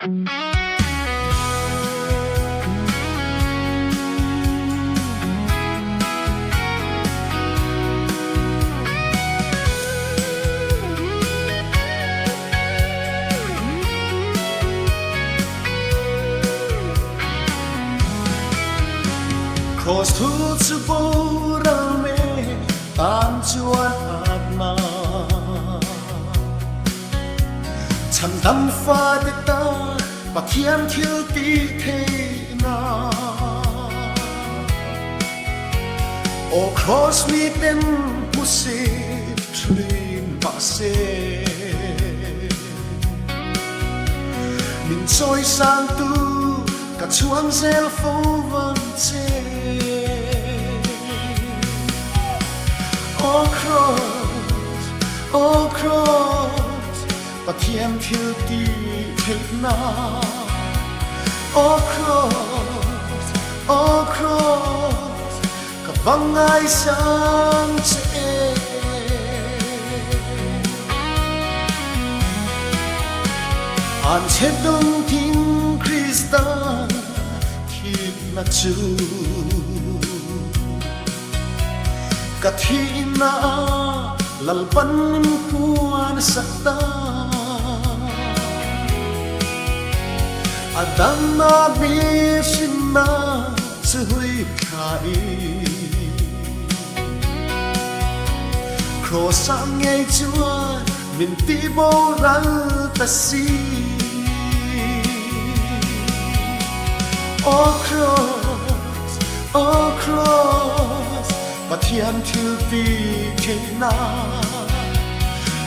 Cross through to Borame Tam chuan atma Cham dam fa de ta Pathian thil ti the na O cross me ten pusi trin pase Min choi sang tu Ka chuang zel fo van che Oh cross, Pathian thil ti thế na. Oh cross, ka vang ai sang che. An che dong tin Krista thil na chu. Ka thi na lalpan puan sakta Adana bishina chui khai Crossang ngay chua min ti bo ral ta si Oh cross Pathian thil ti thế na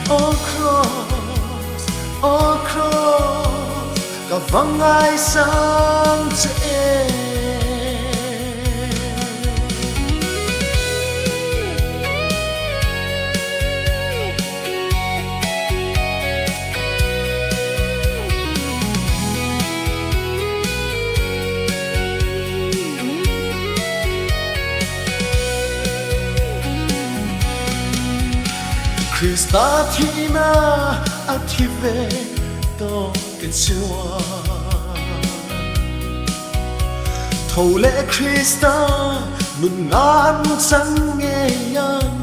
Oh cross Ka vang ai sang che Krista thina athive to ke chua Thole Krista nun nan sang nghe yan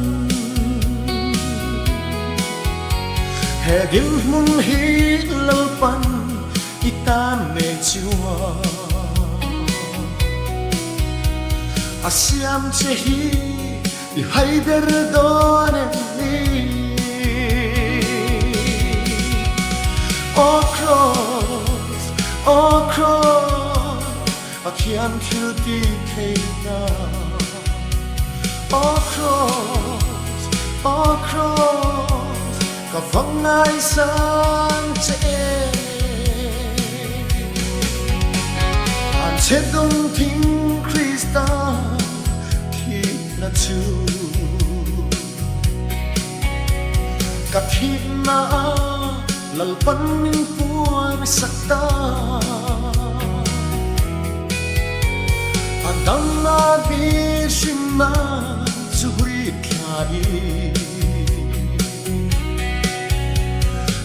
He gil mun hi lalpan itan ne chua Asiam che hi I haider don ni Oh cross, Pathian thil ti thế na Oh cross, ka vang ai sang che An che dong tin Krista thi na chu Ka thi na lalpan puan sakta Adana bishina chui khai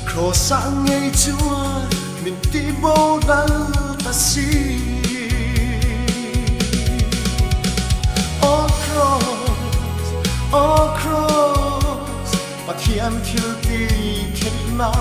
Crossang ngay chua min ti bo dal ta si Oh cross Pathian thil ti thế na